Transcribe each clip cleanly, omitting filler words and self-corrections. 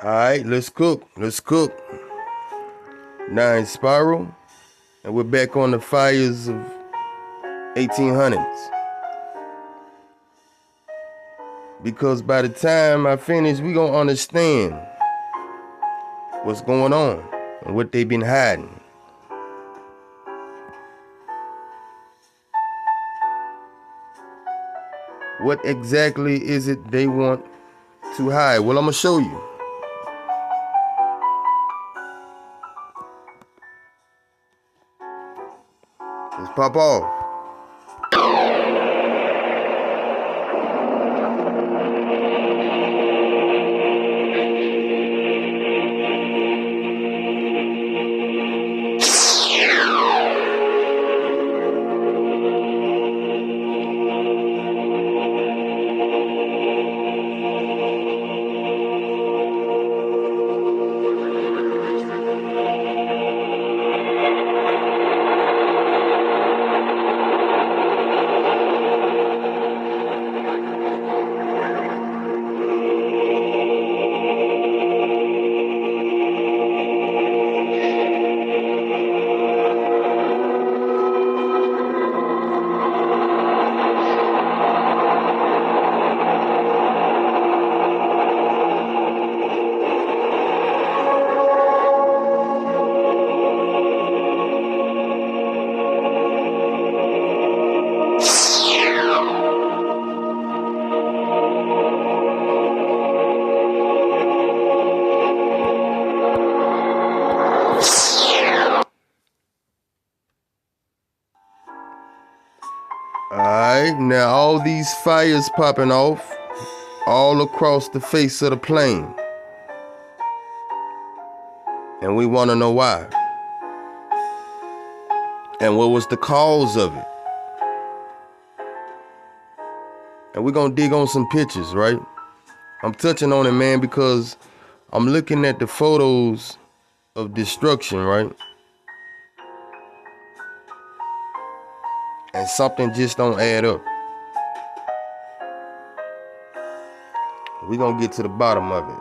Alright, let's cook. Let's cook. 9 Spiral. And we're back on the fires of 1800s. Because by the time I finish, we gonna understand what's going on and what they've been hiding. What exactly is it they want to hide? Well, I'm gonna show you. Let's pop off. Alright, now all these fires popping off all across the face of the plane. And we want to know why. And what was the cause of it? And we're going to dig on some pictures, right? I'm touching on it, man, because I'm looking at the photos of destruction, right? And something just don't add up. We're going to get to the bottom of it.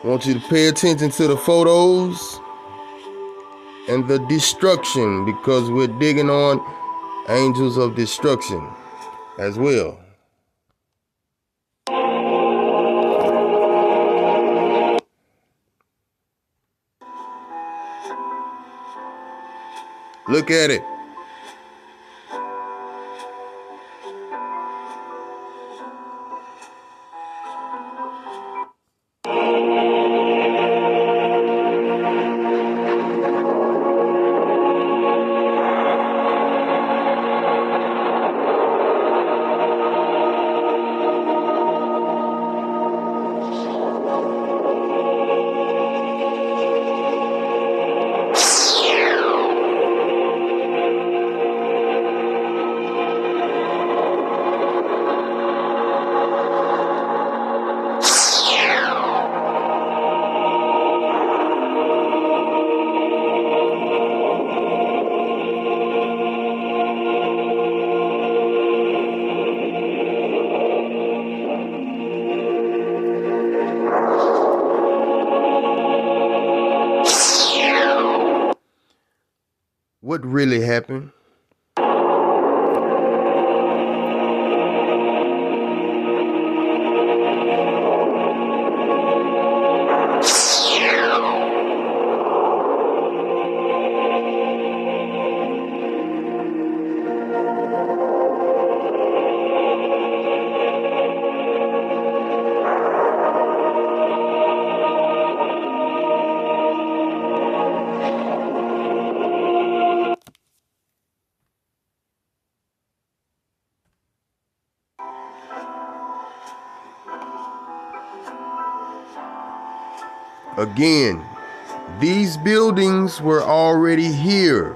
I want you to pay attention to the photos and the destruction, because we're digging on angels of destruction as well. Look at it. what really happened. Again, these buildings were already here.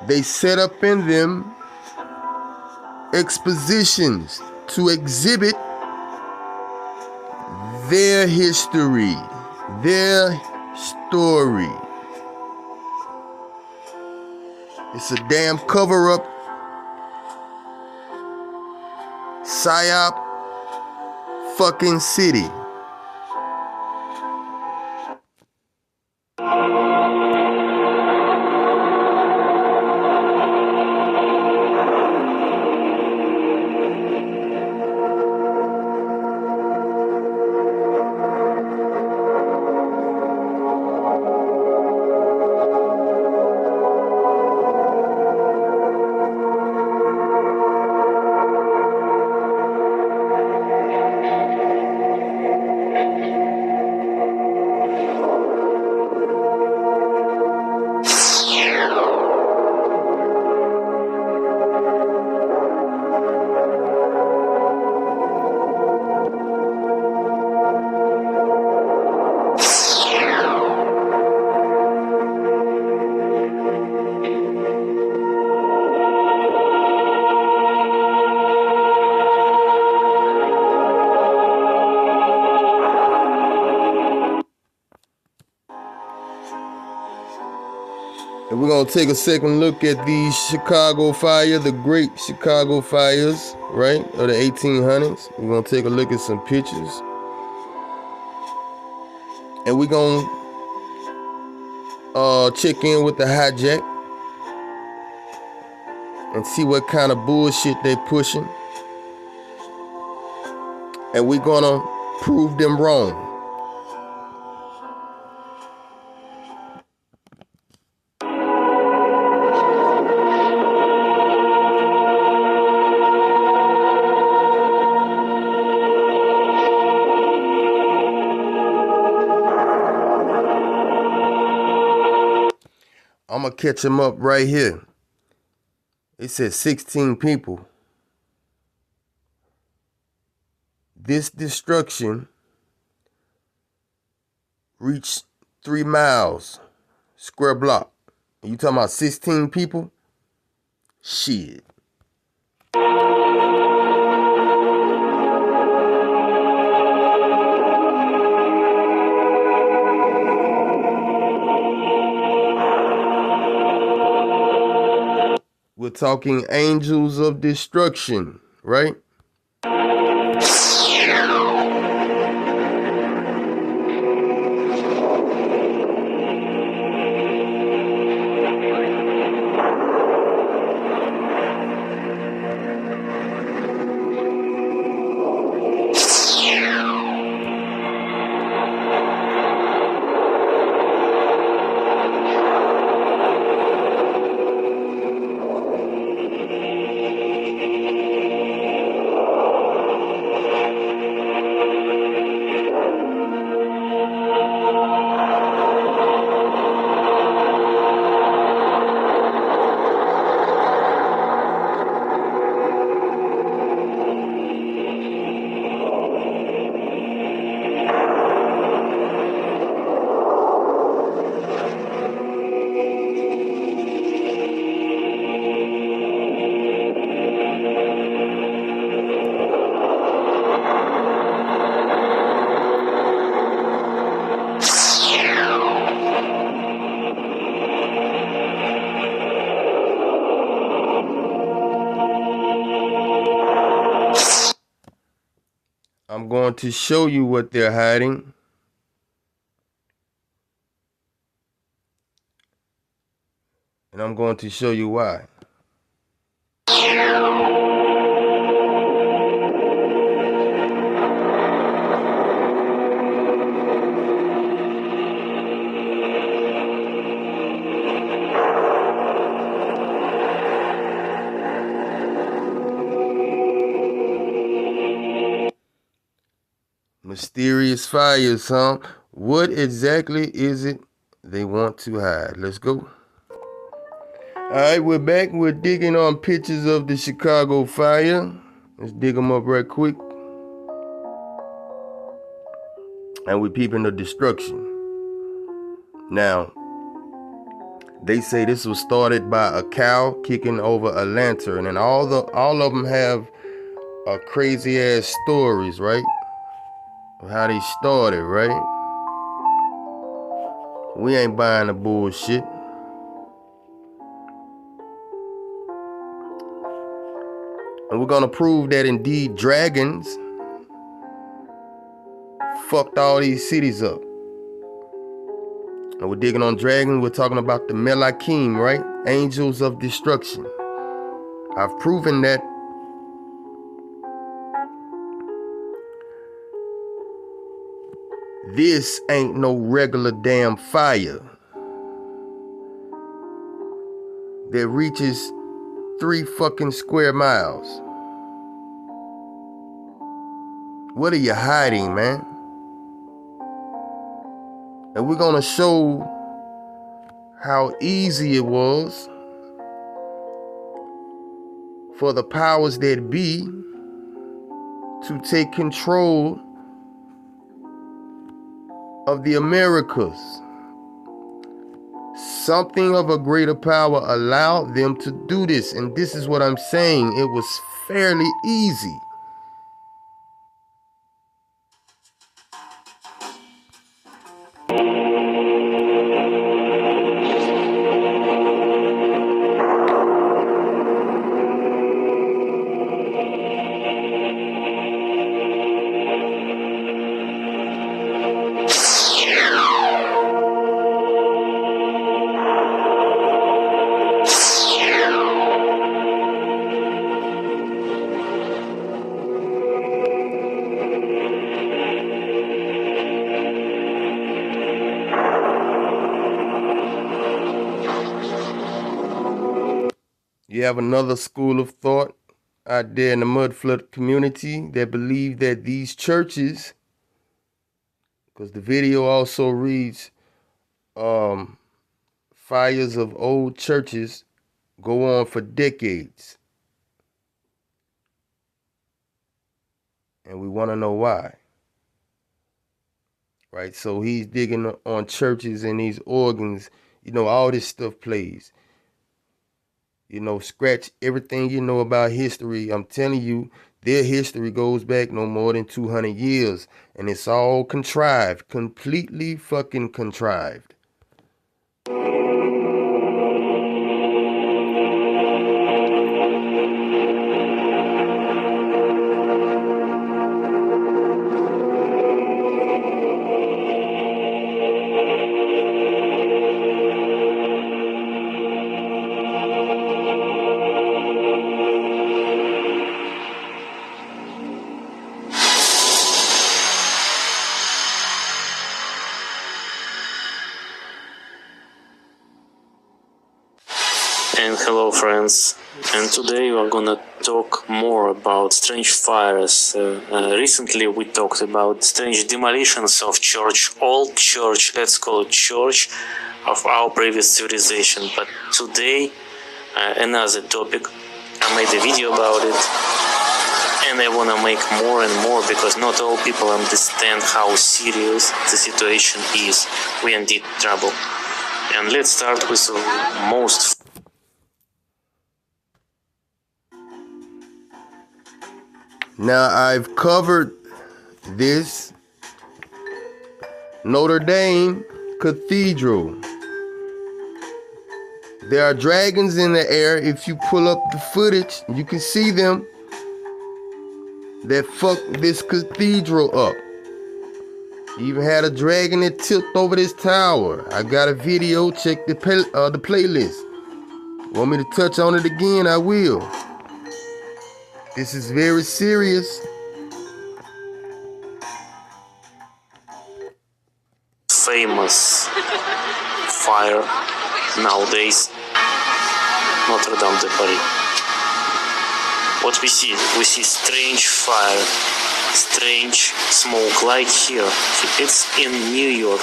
They set up in them expositions to exhibit their history, their story. It's a damn cover-up, psyop fucking city. And we're going to take a second look at the Chicago fire, the great Chicago fires, right, of the 1800s. We're going to take a look at some pictures. And we're going to check in with the hijack and see what kind of bullshit they pushing. And we're going to prove them wrong. I'm going to catch them up right here. It said 16 people. This destruction reached 3 miles, square block. You talking about 16 people? Shit. We're talking angels of destruction, right? I'm going to show you what they're hiding. And I'm going to show you why. Mysterious fires, huh? What exactly is it they want to hide? Let's go. Alright, we're back. We're digging on pictures of the Chicago fire. Let's dig them up right quick. And we're peeping the destruction. Now, they say this was started by a cow kicking over a lantern, and all of them have crazy ass stories, right? Of how they started, right? We ain't buying the bullshit. And we're gonna prove that indeed dragons fucked all these cities up. And we're digging on dragons. We're talking about the Melakim, right? Angels of destruction. I've proven that this ain't no regular damn fire that reaches 3 fucking square miles. What are you hiding, man? And we're gonna show how easy it was for the powers that be to take control of the Americas. Something of a greater power allowed them to do this. And this is what I'm saying. It was fairly easy. You have another school of thought out there in the mudflood community that believe that these churches, because the video also reads, fires of old churches go on for decades. And we want to know why. Right? So he's digging on churches and these organs. You know, all this stuff plays. You know, scratch everything you know about history. I'm telling you, their history goes back no more than 200 years. And it's all contrived. Completely fucking contrived. And hello friends, and today we're gonna talk more about strange fires. Recently we talked about strange demolitions of church, old church, let's call it church, of our previous civilization. But today another topic. I made a video about it, and I wanna make more and more because not all people understand how serious the situation is. We are in deep trouble. And let's start with the most. Now, I've covered this Notre Dame Cathedral. There are dragons in the air. If you pull up the footage, you can see them that fucked this cathedral up. Even had a dragon that tipped over this tower. I got a video. Check the playlist. Want me to touch on it again? I will. This is very serious. Famous fire nowadays, Notre Dame de Paris. What we see strange fire, strange smoke, like here. It's in New York.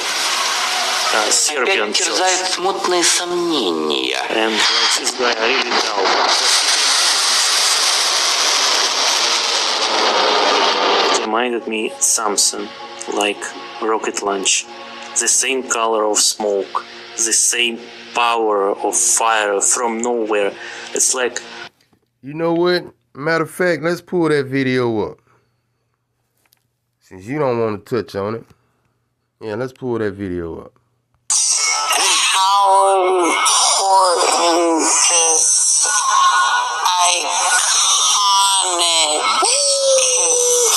Serbian church. Смутные сомнения. And like this guy, I really doubt. It reminded me something like rocket launch. The same color of smoke, the same power of fire from nowhere. It's like... You know what? Matter of fact, let's pull that video up. Since you don't want to touch on it. Yeah, let's pull that video up. How important this iconic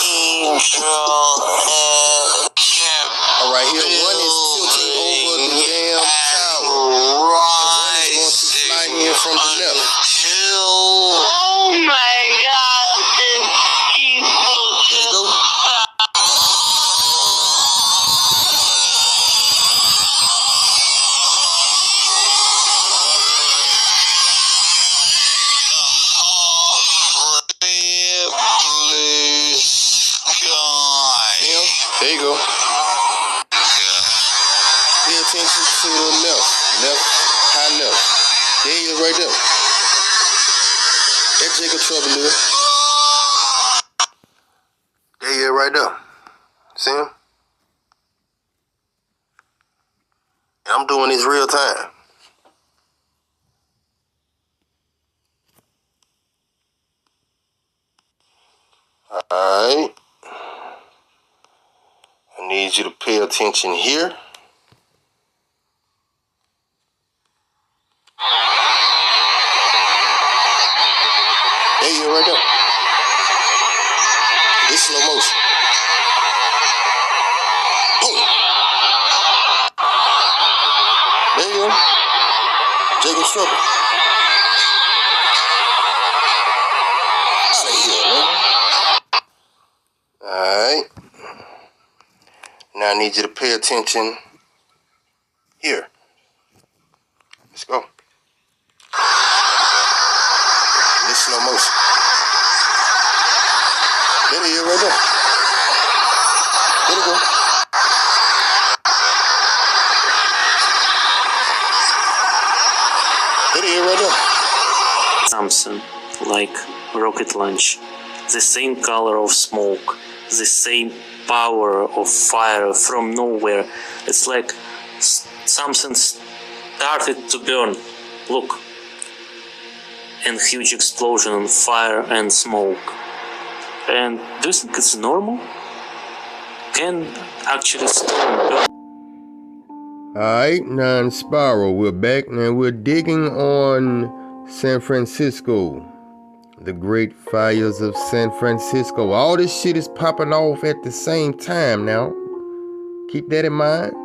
cathedral is. All right, here one is tilting over the damn tower. And one is going to slide in from the left. Oh my God! There you go. Pay attention to the left. Left, high left. There he is right there. That Jacob Trouble is. There he is right there. See him? And I'm doing this real time. Alright. I need you to pay attention here. There you go, right there. This slow motion. Boom. There you go. Jacob Trouble. Out of here, man. Alright. Now I need you to pay attention here. Let's go. This slow motion. There he is right there. There we go. There he is right there. Something like rocket launch. The same color of smoke, the same power of fire from nowhere. It's like something started to burn. Look. And huge explosion on fire and smoke. And do you think it's normal? Can actually stone burn? Alright, now in Spiral, we're back and we're digging on San Francisco. The Great Fires of San Francisco. All this shit is popping off at the same time now. Keep that in mind.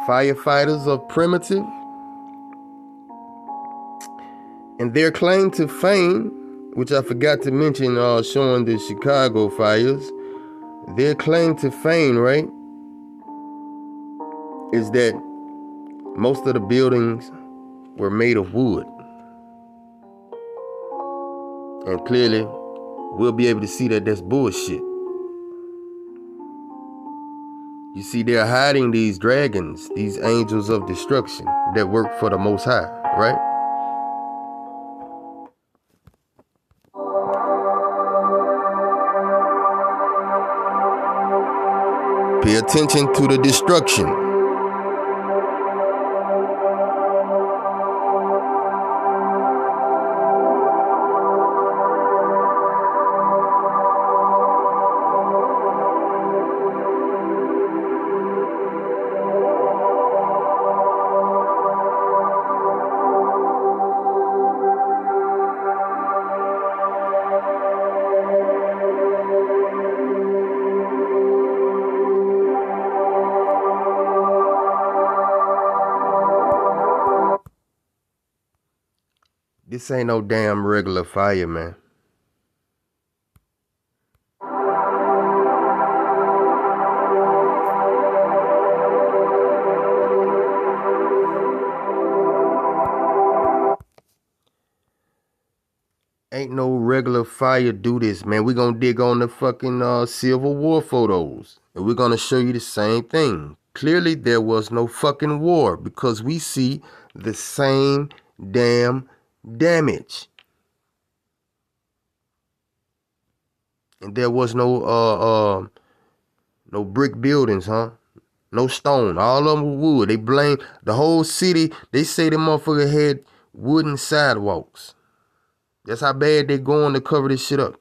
Firefighters are primitive. And their claim to fame, which I forgot to mention showing the Chicago fires, their claim to fame, right, is that most of the buildings were made of wood. And clearly, we'll be able to see that that's bullshit. You see, they're hiding these dragons, these angels of destruction that work for the Most High, right? Pay attention to the destruction. This ain't no damn regular fire, man. Ain't no regular fire do this, man. We're gonna dig on the fucking Civil War photos. And we're gonna show you the same thing. Clearly there was no fucking war because we see the same damn damage. And there was no brick buildings, huh? No stone. All of them were wood. They blame the whole city. They say them motherfucker had wooden sidewalks. That's how bad they going to cover this shit up.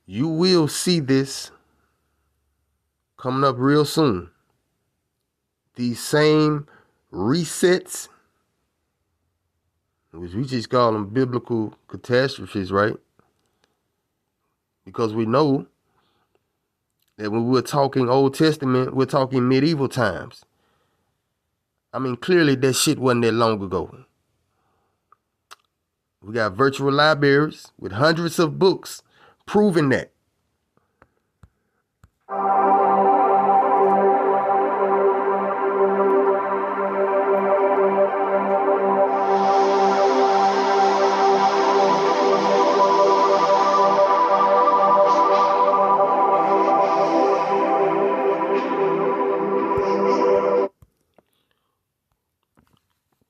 You will see this coming up real soon. These same resets, which we just call them biblical catastrophes, right? Because we know that when we're talking Old Testament, we're talking medieval times. I mean, clearly that shit wasn't that long ago. We got virtual libraries with hundreds of books proving that.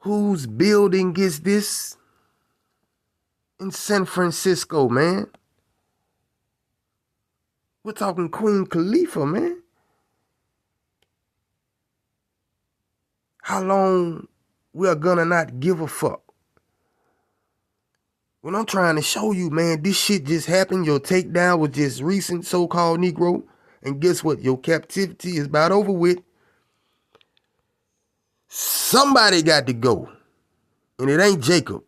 Whose building is this? In San Francisco, man. We're talking Queen Khalifa, man. How long we are gonna not give a fuck? When I'm trying to show you, man, this shit just happened. Your takedown was just recent, so-called Negro. And guess what? Your captivity is about over with. Somebody got to go. And it ain't Jacob.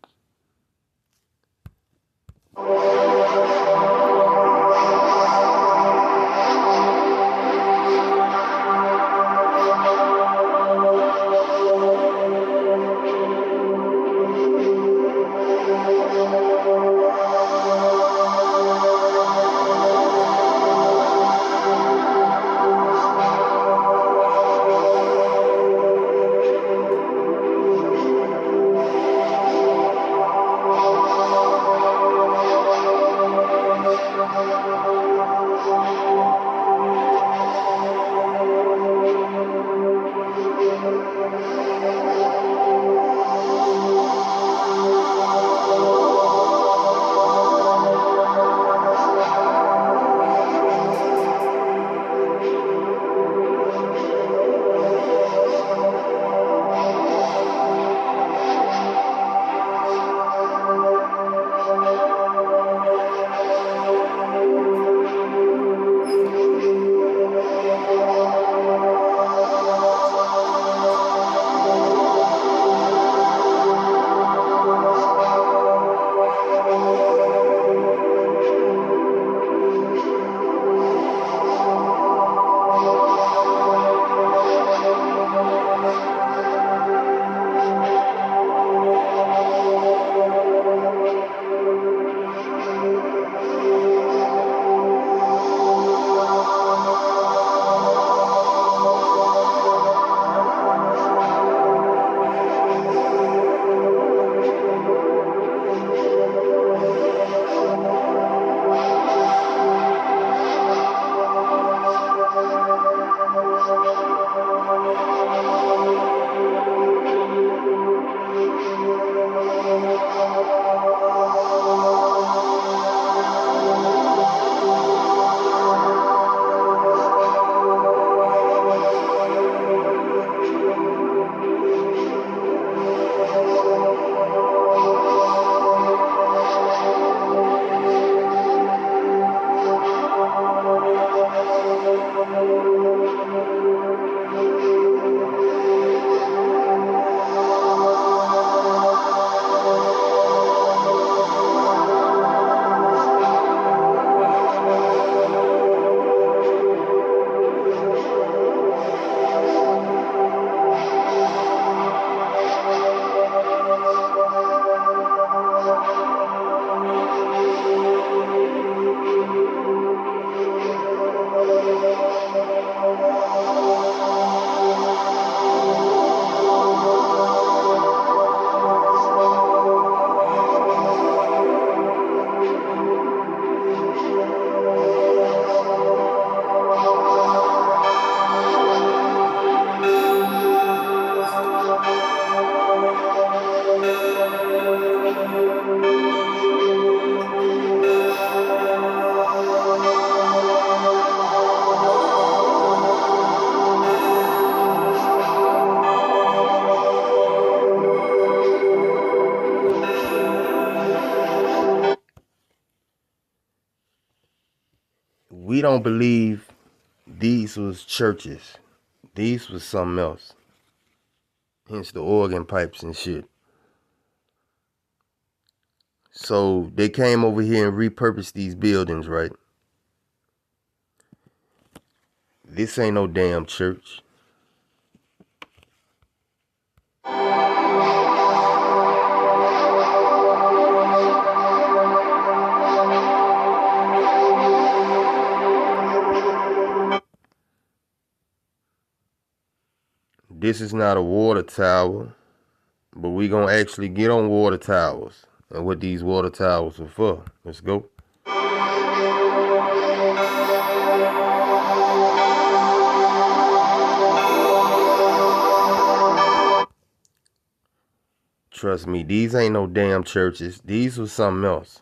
we don't believe these was churches. These was something else. Hence the organ pipes and shit. So they came over here and repurposed these buildings, right? This ain't no damn church. This is not a water tower, but we gonna actually get on water towers and what these water towers are for. Let's go. Trust me, these ain't no damn churches. These was something else.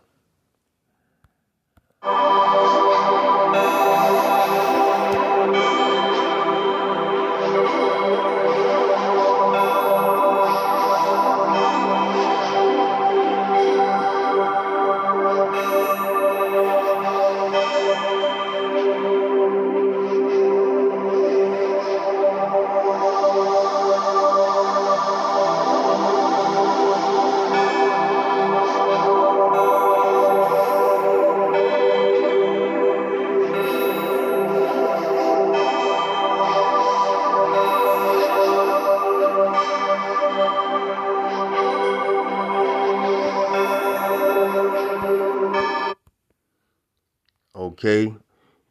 Okay,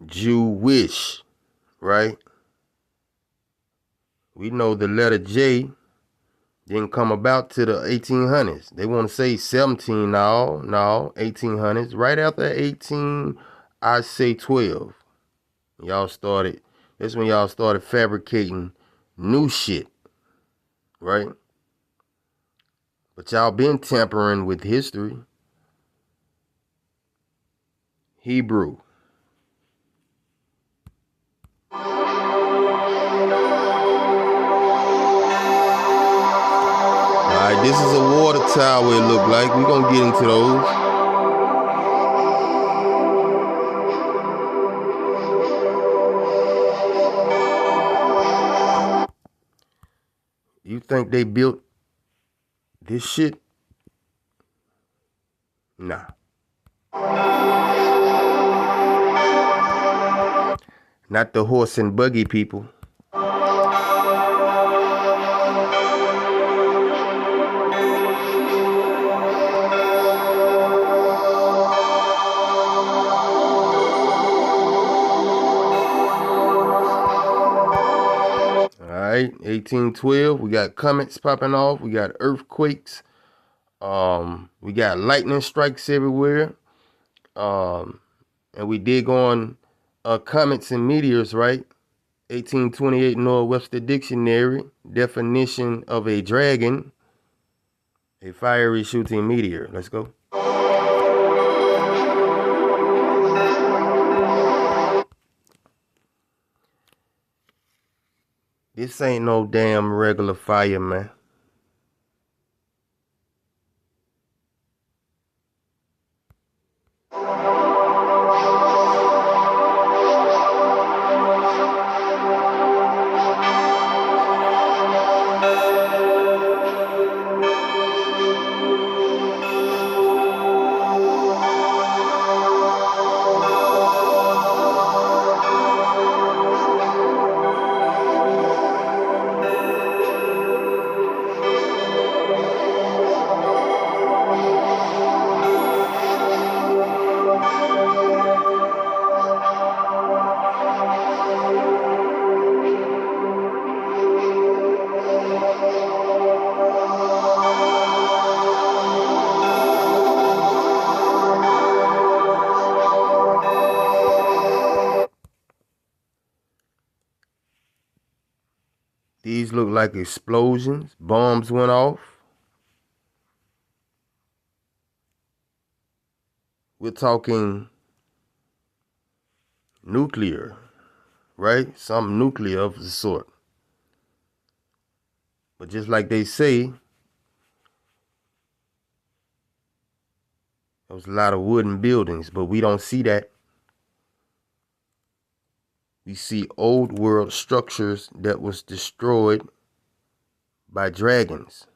Jewish, right? We know the letter J didn't come about to the 1800s. They want to say 17 now, no, 1800s. Right after 18, I say 12. That's when y'all started fabricating new shit, right? But y'all been tampering with history. Hebrew. Alright, this is a water tower, it look like. We're gonna get into those. You think they built this shit? Nah. Not the horse and buggy people. Alright, 1812, we got comets popping off, we got earthquakes, we got lightning strikes everywhere, and we dig on comets and meteors, right? 1828 Northwebster Dictionary, definition of a dragon, a fiery shooting meteor. Let's go. This ain't no damn regular fire, man. These look like explosions. Bombs went off. We're talking nuclear, right? Some nuclear of the sort. But just like they say, there was a lot of wooden buildings, but we don't see that. We see old world structures that was destroyed by dragons.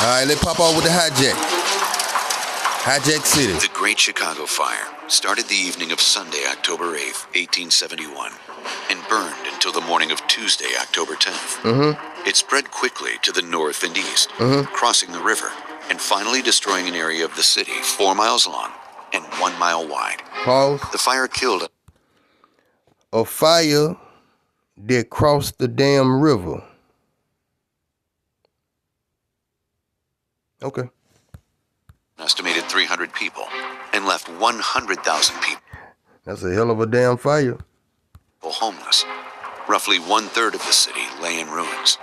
All right, let's pop off with the hijack. Hijack City. The Great Chicago Fire started the evening of Sunday, October 8th, 1871, and burned until the morning of Tuesday, October 10th. It spread quickly to the north and east, crossing the river, and finally destroying an area of the city 4 miles long and 1 mile wide. Pause. The fire killed A fire that crossed the damn river. Okay. an estimated 300 people and left 100,000 people That's a hell of a damn fire. homeless. Roughly 1/3 of the city lay in ruins.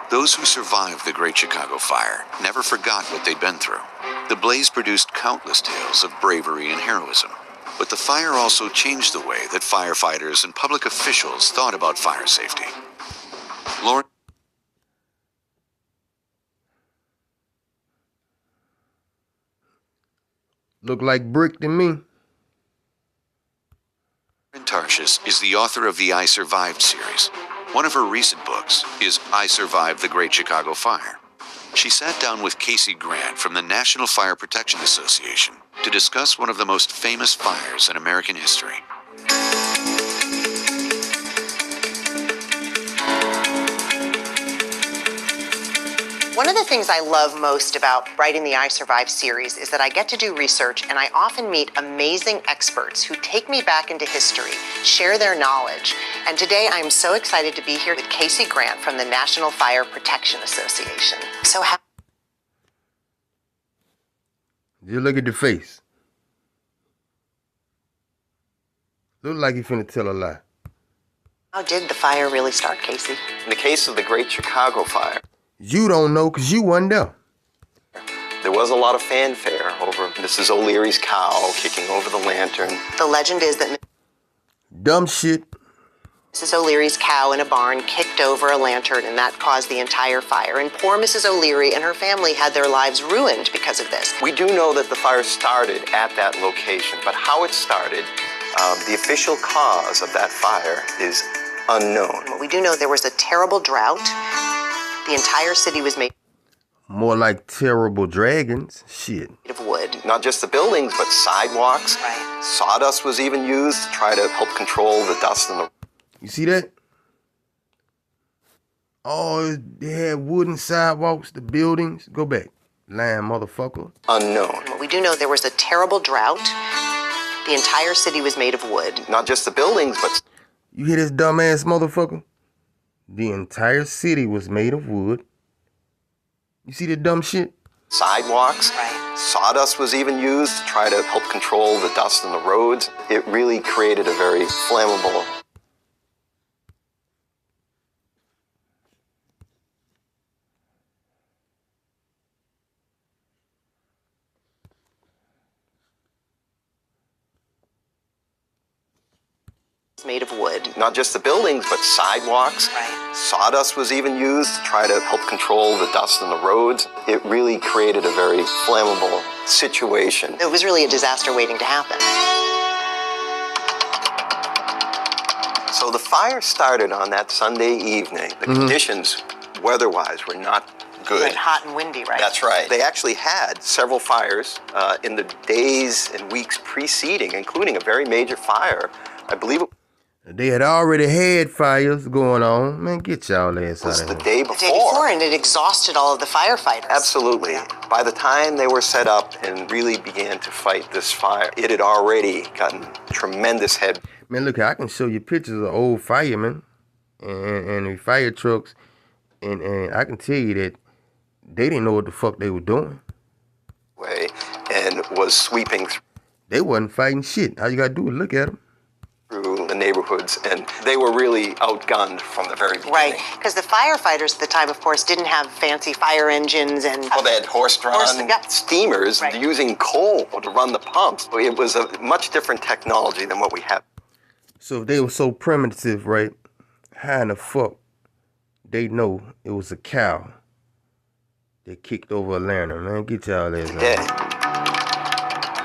Those who survived the Great Chicago Fire never forgot what they'd been through. The blaze produced countless tales of bravery and heroism, but the fire also changed the way that firefighters and public officials thought about fire safety. Lauren Look like brick to me. Tarshish is the author of the I Survived series. One of her recent books is I Survived the Great Chicago Fire. She sat down with Casey Grant from the National Fire Protection Association to discuss one of the most famous fires in American history. One of the things I love most about writing the I Survive series is that I get to do research and I often meet amazing experts who take me back into history, share their knowledge. And today I'm so excited to be here with Casey Grant from the National Fire Protection Association. So Just look at the face. Look like he finna tell a lie. how did the fire really start, Casey? In the case of the Great Chicago Fire, You don't know because you wasn't there. there was a lot of fanfare over Mrs. O'Leary's cow kicking over the lantern. The legend is that Dumb shit. Mrs. O'Leary's cow in a barn kicked over a lantern, and that caused the entire fire. And poor Mrs. O'Leary and her family had their lives ruined because of this. We do know that the fire started at that location, but how it started, the official cause of that fire is unknown. We do know there was a terrible drought. The entire city was made More like terrible dragons. Shit. of wood. Not just the buildings, but sidewalks. Right. Sawdust was even used to try to help control the dust and the... You see that? Oh, they had wooden sidewalks, the buildings. Go back. Lying motherfucker. Unknown. We do know there was a terrible drought. The entire city was made of wood. Not just the buildings, but... You hear this dumbass motherfucker? The entire city was made of wood. You see the dumb shit? Sidewalks. Right. Sawdust was even used to try to help control the dust in the roads. It really created a very flammable... Made of wood. Not just the buildings, but sidewalks. Right. Sawdust was even used to try to help control the dust in the roads. It really created a very flammable situation. It was really a disaster waiting to happen. So the fire started on that Sunday evening. The conditions, weather-wise, were not good. Right, hot and windy, right? That's right. They actually had several fires in the days and weeks preceding, including a very major fire. I believe it They had already had fires going on. Man, get y'all ass out was of the here. day The before. day before, and it exhausted all of the firefighters. Absolutely. Yeah. By the time they were set up and really began to fight this fire, it had already gotten tremendous head. Man, look, I can show you pictures of old firemen and the fire trucks, and I can tell you that they didn't know what the fuck they were doing. Way and was sweeping They wasn't fighting shit. All you gotta do is look at them. through the neighborhoods, and they were really outgunned from the very beginning. Right, because the firefighters at the time, of course, didn't have fancy fire engines and... Well, they had horse-drawn yeah. steamers Right. using coal to run the pumps. It was a much different technology than what we have. So if they were so primitive, right, how in the fuck they know it was a cow that kicked over a lantern? Man, get y'all ass out. Today.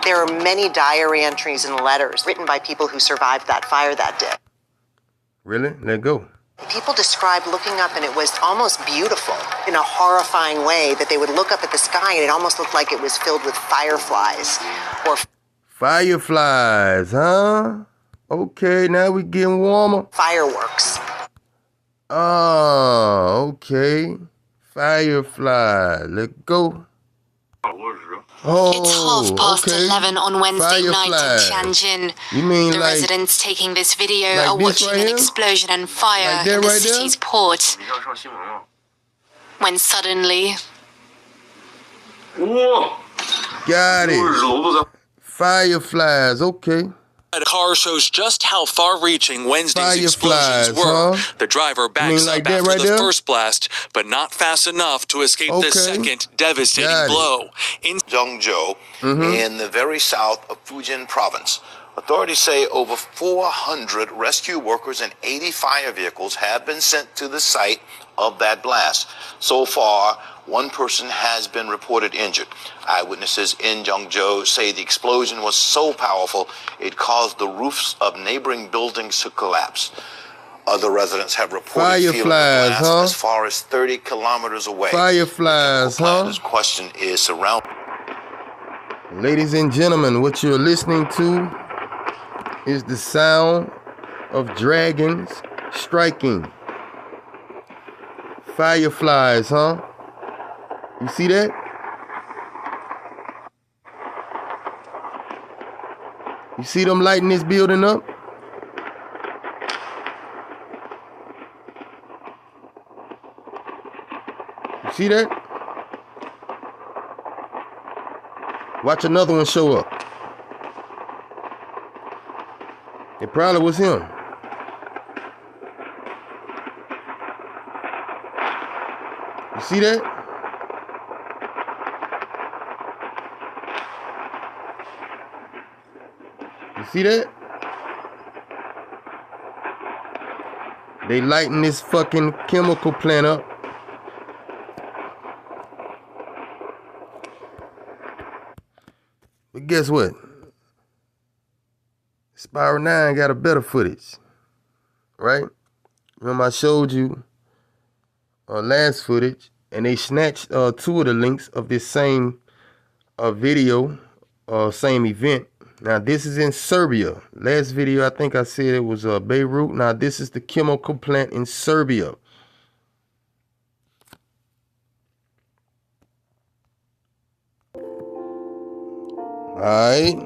There are many diary entries and letters written by people who survived that fire that day. Really? Let go. People described looking up, and it was almost beautiful in a horrifying way, that they would look up at the sky and it almost looked like it was filled with fireflies or Fireflies, huh? Okay, now we getting warmer. fireworks. Oh, okay. Firefly. Let go. Oh, It's 11:30 on Wednesday night in Fireflies. Tianjin. You mean The like residents taking this video like are this watching right an here? explosion and fire Like that in the right there? city's port. When suddenly, got it? Fireflies, okay. A car shows just how far-reaching Wednesday's explosions Fireflies, were. huh? The driver backs like up that after right the there? first blast, but not fast enough to escape Okay. the second devastating Got it. blow. In Zhengzhou in the very south of Fujian province. Authorities say over 400 rescue workers and 80 fire vehicles have been sent to the site of that blast. So far, one person has been reported injured. Eyewitnesses in Zhengzhou say the explosion was so powerful it caused the roofs of neighboring buildings to collapse. Other residents have reported feeling the Fireflies, blast huh? as far as 30 kilometers away. Fireflies, huh? This question is surrounded. Ladies and gentlemen, what you're listening to is the sound of dragons striking. Fireflies, huh? You see that? You see them lighting this building up? You see that? Watch another one show up. It probably was him. You see that? You see that? They lighting this fucking chemical plant up. But guess what? Spiral 9 got a better footage, right? Remember I showed you last footage, and they snatched 2 of the links of this same video, same event. Now this is in Serbia. Last video I think I said it was Beirut. Now this is the chemical plant in Serbia. Alright.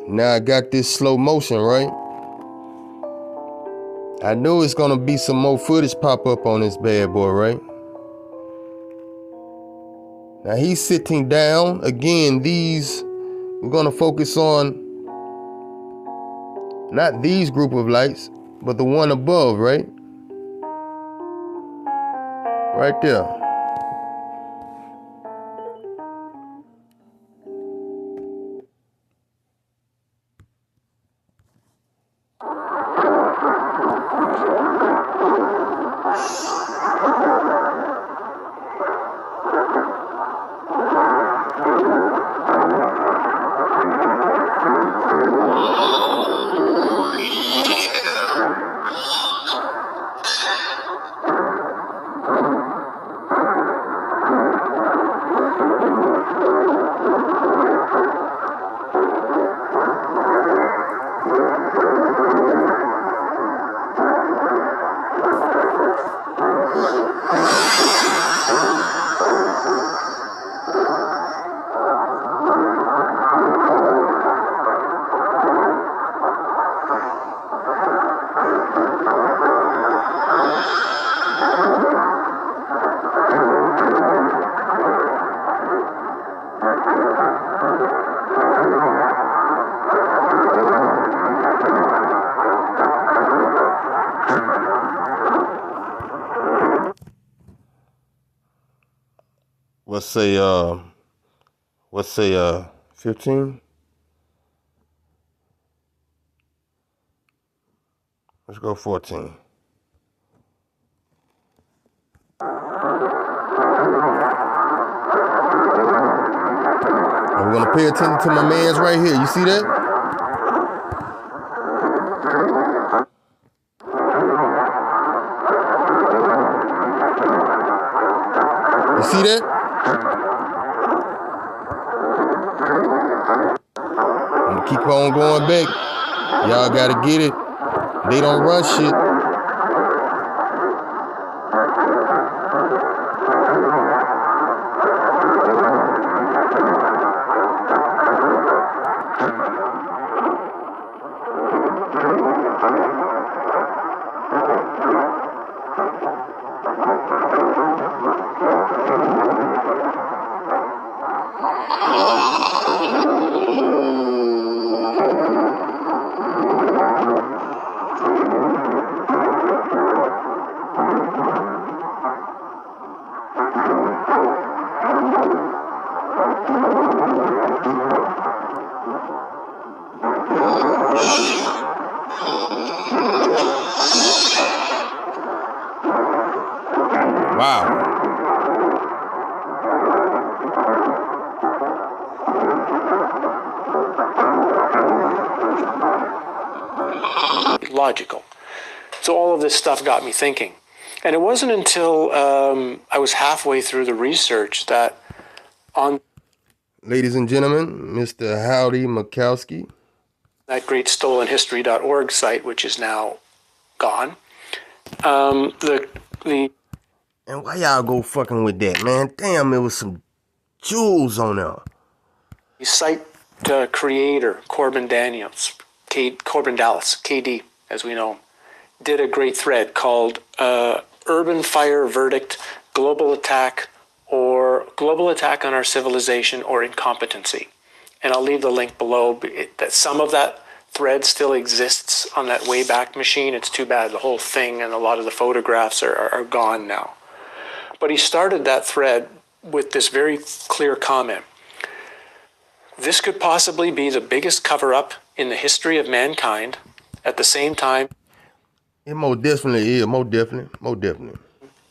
Now I got this slow motion, right? I know it's gonna be some more footage pop up on this bad boy, right? Now he's sitting down. Again, we're gonna focus on not these group of lights, but the one above, right? Right there. Let's say 15. Let's go 14. And we're gonna pay attention to my man's right here. You see that? You see that? I'm gonna keep on going back. Y'all gotta get it. They don't run shit. Wow. Logical. So all of this stuff got me thinking. And it wasn't until I was halfway through the research that on... Ladies and gentlemen, Mr. Howdy Mikowski. That great stolenhistory.org site, which is now gone. And why y'all go fucking with that, man? Damn, there was some jewels on there. The site creator, Corbin Dallas, KD, as we know him, did a great thread called Urban Fire Verdict, Global Attack on Our Civilization or Incompetency. And I'll leave the link below. That some of that thread still exists on that Wayback Machine. It's too bad the whole thing and a lot of the photographs are gone now. But he started that thread with this very clear comment. This could possibly be the biggest cover-up in the history of mankind. At the same time, It most definitely is. Most definitely. Most definitely.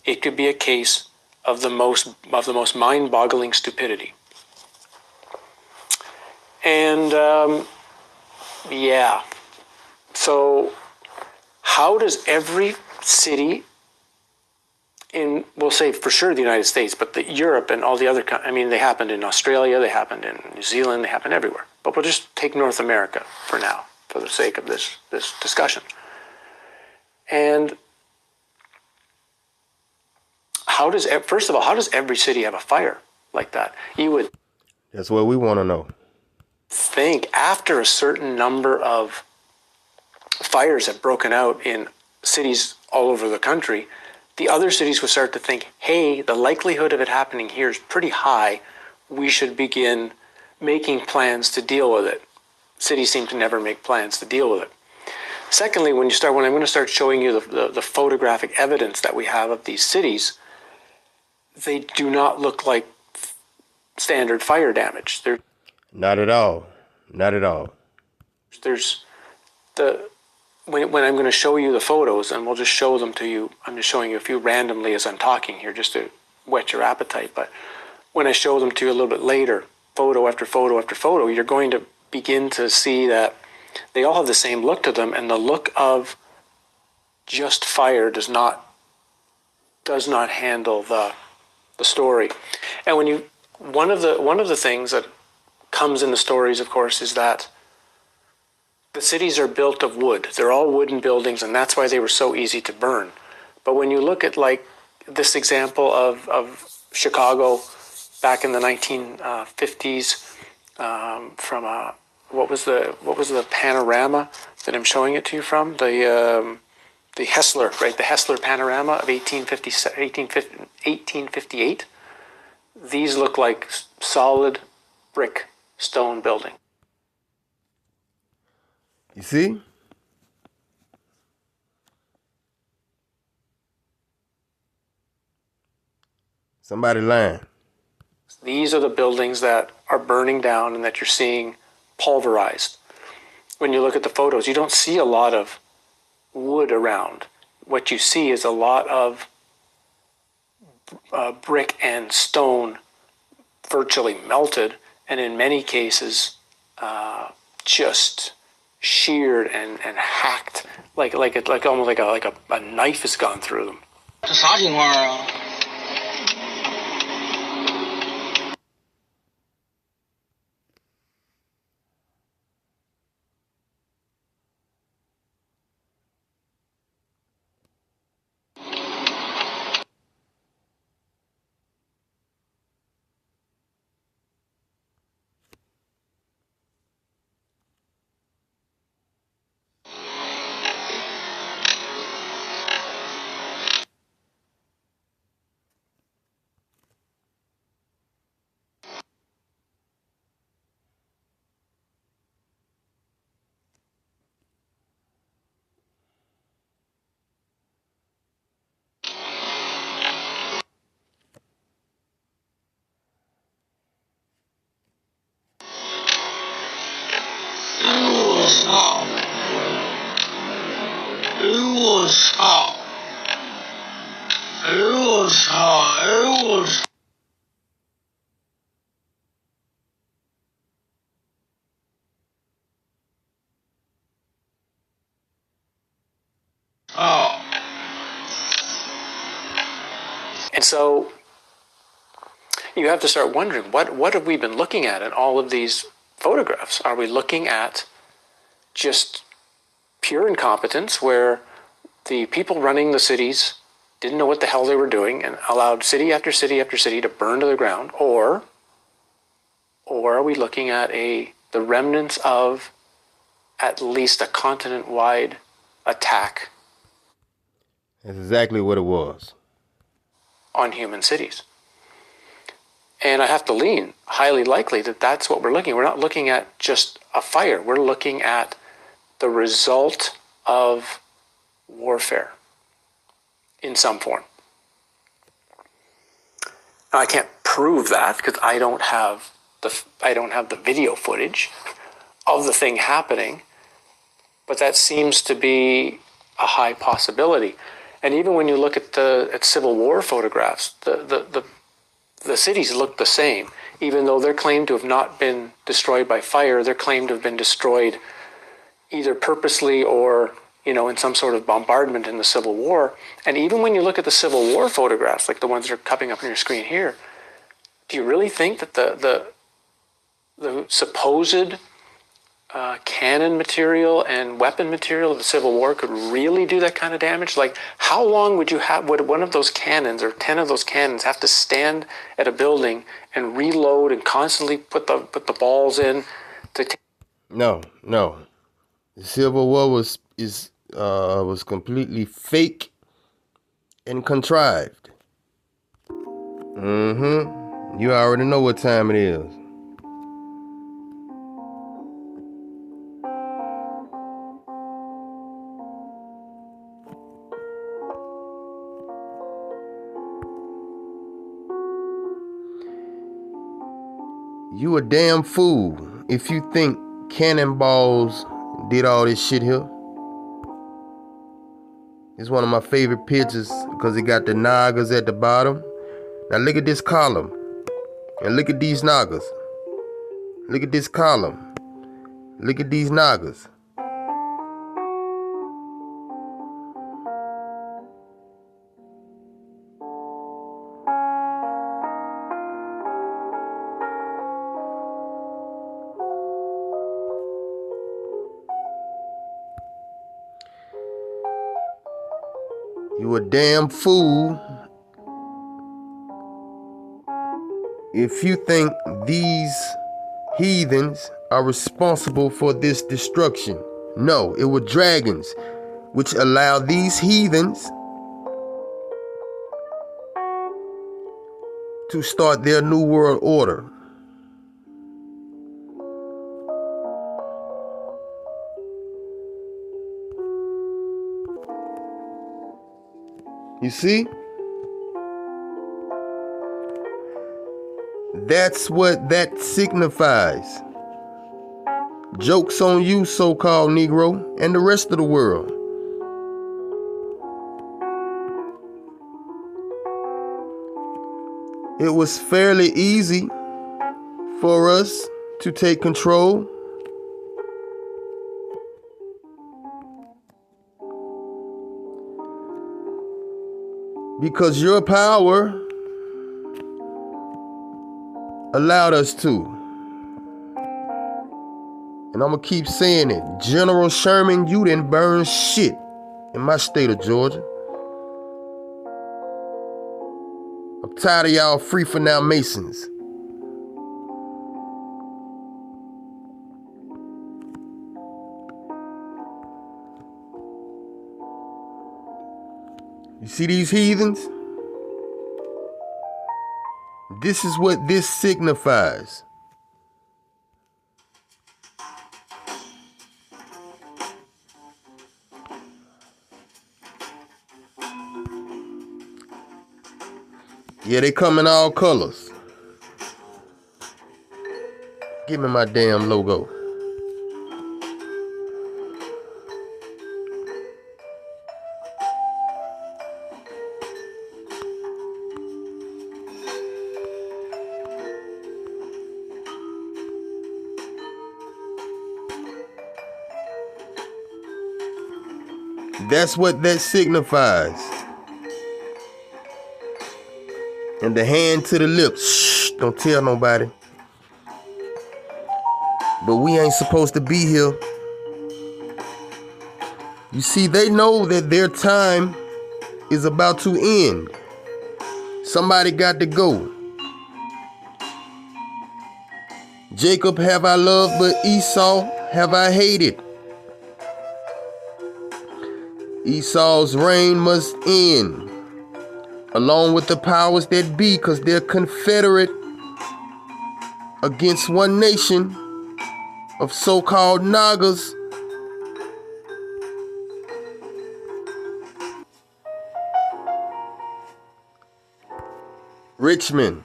It could be a case of the most mind-boggling stupidity. And yeah, so how does every city in, we'll say for sure the United States, but Europe and all the other, I mean, they happened in Australia, they happened in New Zealand, they happened everywhere. But we'll just take North America for now, for the sake of this discussion. And first of all, how does every city have a fire like that? You would That's what we want to know. think after a certain number of fires have broken out in cities all over the country, the other cities would start to think, hey, the likelihood of it happening here is pretty high. We should begin making plans to deal with it. Cities seem to never make plans to deal with it. Secondly, when I'm going to start showing you the photographic evidence that we have of these cities, they do not look like standard fire damage. Not at all. Not at all. When I'm going to show you the photos, and we'll just show them to you, I'm just showing you a few randomly as I'm talking here just to whet your appetite, but when I show them to you a little bit later, photo after photo after photo, you're going to begin to see that they all have the same look to them, and the look of just fire does not handle the story. And one of the things that comes in the stories, of course, is that the cities are built of wood. They're all wooden buildings, and that's why they were so easy to burn. But when you look at like this example of Chicago back in the 1950s, from what was the panorama that I'm showing it to you from? The Hessler, right? The Hessler panorama of 1858. These look like solid brick stone building. You see? Somebody lying. These are the buildings that are burning down and that you're seeing pulverized. When you look at the photos, you don't see a lot of wood around. What you see is a lot of brick and stone virtually melted, and in many cases just sheared and hacked, like almost like a knife has gone through them. 这啥情况啊？ And so you have to start wondering, what have we been looking at in all of these photographs? Are we looking at just pure incompetence where the people running the cities didn't know what the hell they were doing and allowed city after city after city to burn to the ground? Or are we looking at the remnants of at least a continent-wide attack? That's exactly what it was. On human cities. And I have to lean highly likely that that's what we're looking at. We're not looking at just a fire. We're looking at the result of warfare in some form. Now, I can't prove that because I don't have the video footage of the thing happening, but that seems to be a high possibility. And even when you look at Civil War photographs, the cities look the same. Even though they're claimed to have not been destroyed by fire, they're claimed to have been destroyed either purposely or, in some sort of bombardment in the Civil War. And even when you look at the Civil War photographs, like the ones that are coming up on your screen here, do you really think that the supposed cannon material and weapon material of the Civil War could really do that kind of damage? Like, how long would one of those cannons or 10 of those cannons have to stand at a building and reload and constantly put the balls in to No. The Civil War was completely fake and contrived. You already know what time it is. You a damn fool if you think cannonballs did all this shit here. It's one of my favorite pictures because it got the Nagas at the bottom. Now look at this column. And look at these Nagas. Look at this column. Look at these Nagas. You a damn fool if you think these heathens are responsible for this destruction. No, it were dragons which allowed these heathens to start their new world order. You see? That's what that signifies. Joke's on you, so-called Negro, and the rest of the world. It was fairly easy for us to take control. Because your power allowed us to. And I'm going to keep saying it. General Sherman, you didn't burn shit in my state of Georgia. I'm tired of y'all free for now Masons. You see these heathens? This is what this signifies. Yeah, they come in all colors. Give me my damn logo. That's what that signifies. And the hand to the lips. Shh, don't tell nobody. But we ain't supposed to be here. You see, they know that their time is about to end. Somebody got to go. Jacob have I loved, but Esau have I hated. Esau's reign must end, along with the powers that be, because they're confederate against one nation of so-called Nagas. Richmond.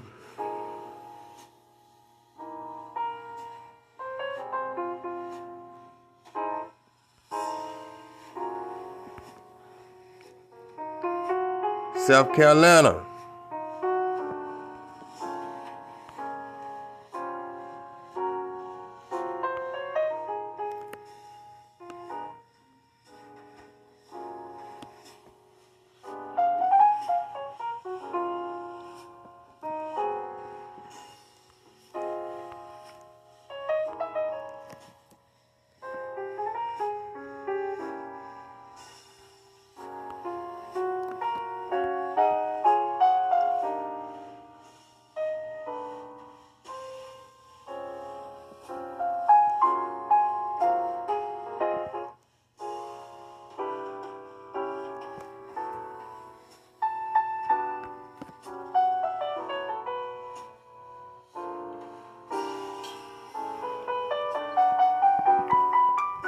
South Carolina.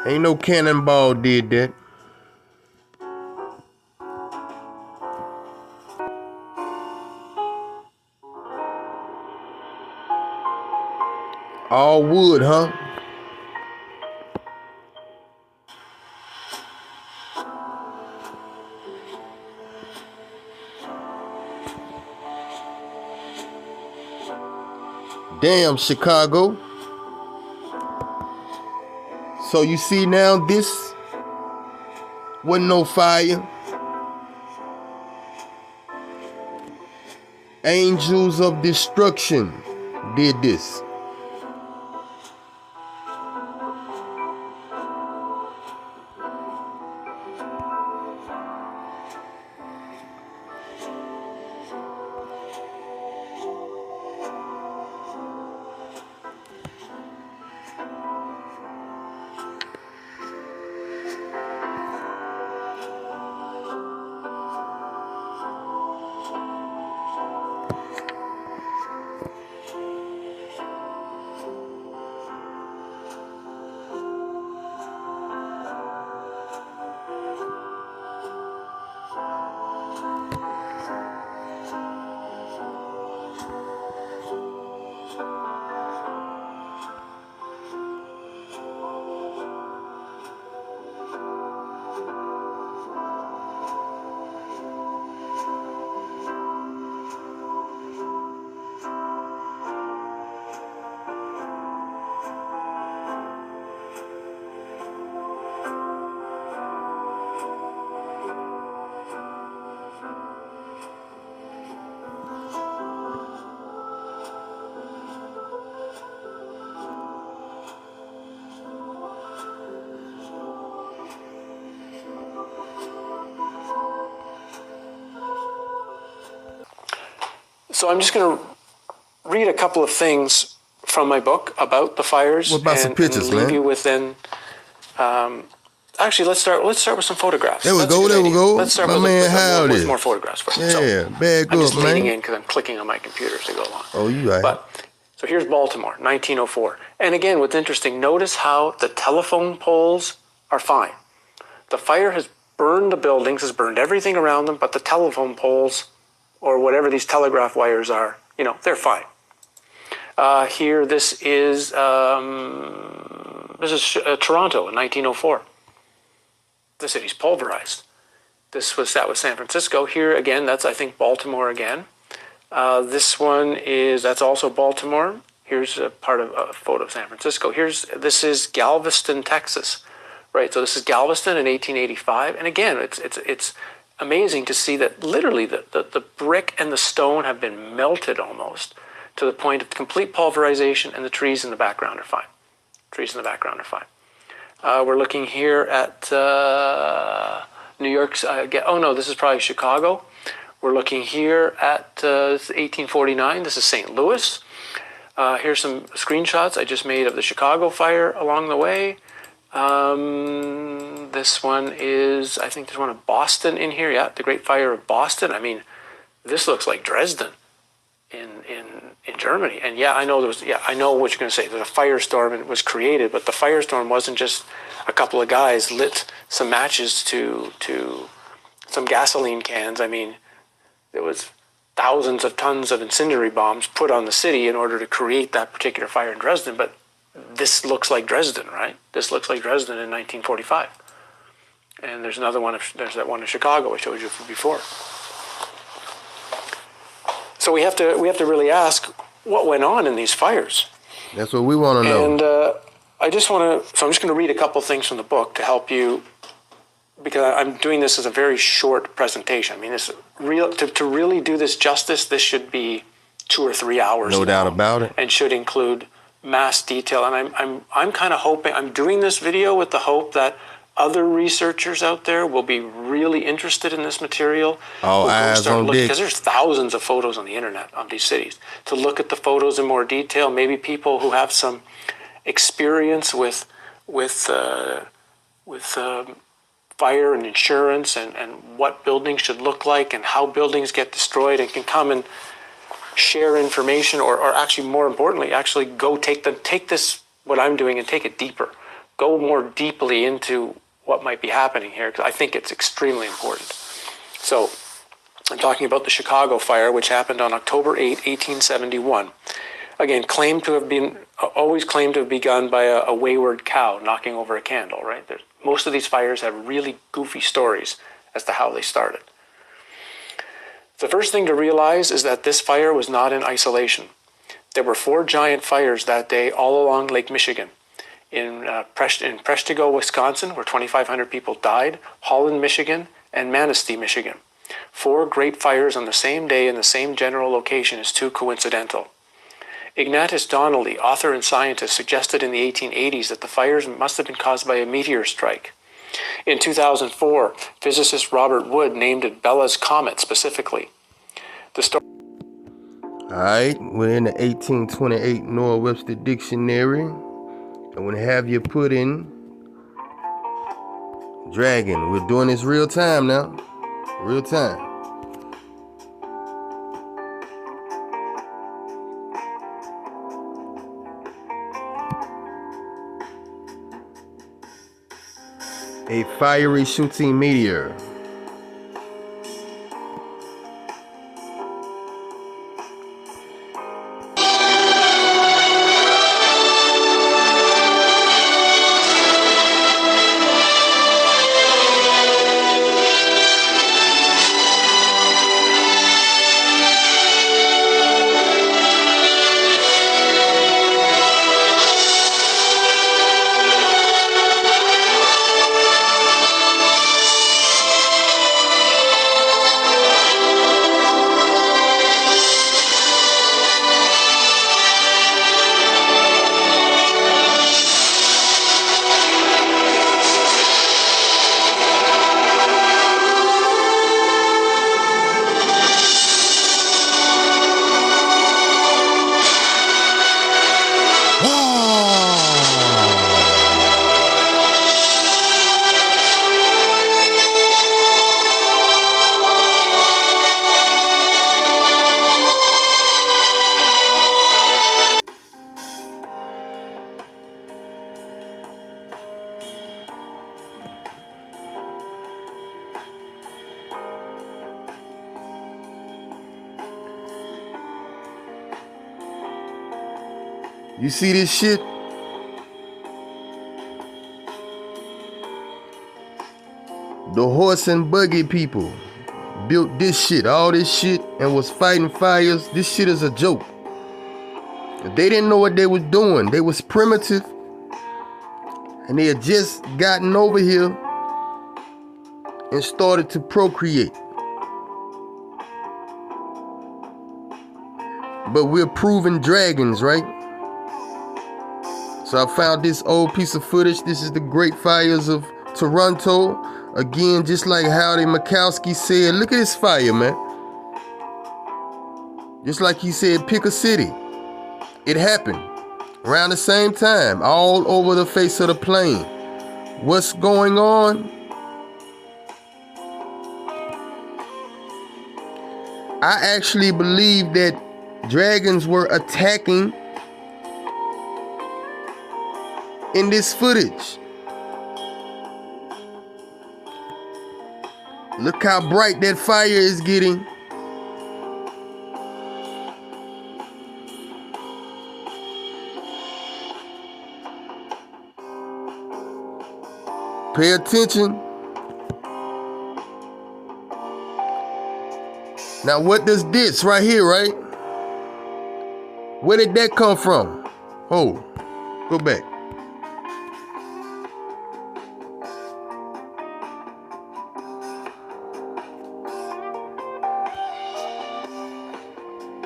Ain't no cannonball did that. All wood, huh? Damn, Chicago. So you see now, this wasn't no fire. Angels of destruction did this. So I'm just going to read a couple of things from my book about the fires. What about some pictures, and leave man? you with then. Actually, let's start with some photographs. There we That's a go. good There we idea. go. Let's start My with, man with, Howard with is. more photographs first. Yeah, So bag I'm up, just leaning man. in because I'm clicking on my computer to go along. Oh, you right. But so here's Baltimore, 1904. And again, what's interesting, notice how the telephone poles are fine. The fire has burned the buildings, has burned everything around them, but the telephone poles, or whatever these telegraph wires are, they're fine. Here, this is Toronto in 1904. The city's pulverized. That was San Francisco. Here again, that's I think Baltimore again. This one that's also Baltimore. Here's a photo of San Francisco. This is Galveston, Texas, right? So this is Galveston in 1885, and again, it's amazing to see that literally the brick and the stone have been melted almost to the point of complete pulverization, and the trees in the background are fine. We're looking here at New York's. This is probably Chicago. We're looking here at 1849. This is St. Louis. Here's some screenshots I just made of the Chicago fire along the way. This one is, I think there's one of Boston in here. Yeah, the Great Fire of Boston. I mean, this looks like Dresden in Germany. And I know what you're going to say. There's a firestorm and it was created, but the firestorm wasn't just a couple of guys lit some matches to some gasoline cans. I mean, there was thousands of tons of incendiary bombs put on the city in order to create that particular fire in Dresden. But this looks like Dresden, right? This looks like Dresden in 1945. And there's another one. There's that one in Chicago I showed you before. So we have to really ask what went on in these fires. That's what we want to know. And I'm just going to read a couple things from the book to help you, because I'm doing this as a very short presentation. I mean, to really do this justice, this should be 2 or 3 hours. No doubt about it. And should include mass detail. And I'm kind of hoping, I'm doing this video with the hope that other researchers out there will be really interested in this material. All eyes on deck. Because there's thousands of photos on the internet of these cities. To look at the photos in more detail, maybe people who have some experience with fire and insurance and what buildings should look like and how buildings get destroyed, and can come and share information, or actually more importantly, actually go take this, what I'm doing, and take it deeper. Go more deeply into what might be happening here, because I think it's extremely important. So I'm talking about the Chicago fire, which happened on October 8, 1871. Again, always claimed to have begun by a wayward cow knocking over a candle, right? Most of these fires have really goofy stories as to how they started. The first thing to realize is that this fire was not in isolation. There were 4 giant fires that day all along Lake Michigan. In Prestigo, Wisconsin, where 2,500 people died, Holland, Michigan, and Manistee, Michigan. 4 great fires on the same day in the same general location is too coincidental. Ignatius Donnelly, author and scientist, suggested in the 1880s that the fires must have been caused by a meteor strike. In 2004, physicist Robert Wood named it Bella's Comet specifically. All right, we're in the 1828 Noah Webster Dictionary. I'm going to have you put in dragon. We're doing this real time now. Real time. A fiery shooting meteor. You see this shit? The horse and buggy people built this shit, all this shit, and was fighting fires. This shit is a joke. They didn't know what they was doing. They was primitive. And they had just gotten over here and started to procreate. But we're proving dragons, right? So I found this old piece of footage. This is the Great Fires of Toronto. Again, just like Howdy Mikowski said, look at this fire, man. Just like he said, pick a city. It happened around the same time, all over the face of the plain. What's going on? I actually believe that dragons were attacking in this footage. Look how bright that fire is getting. Pay attention. Now what does this right here, right? Where did that come from? Oh, go back.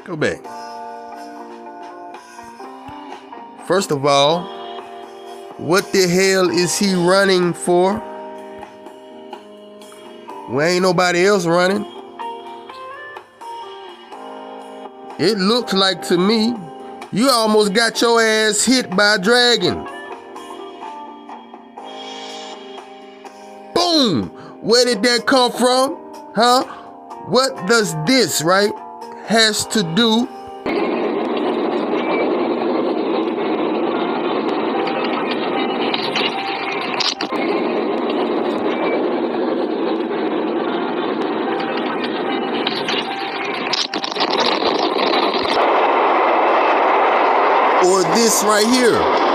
Go back. First of all, what the hell is he running for? Well, ain't nobody else running. It looks like to me, you almost got your ass hit by a dragon. Boom! Where did that come from? Huh? What does this, right, has to do or this right here?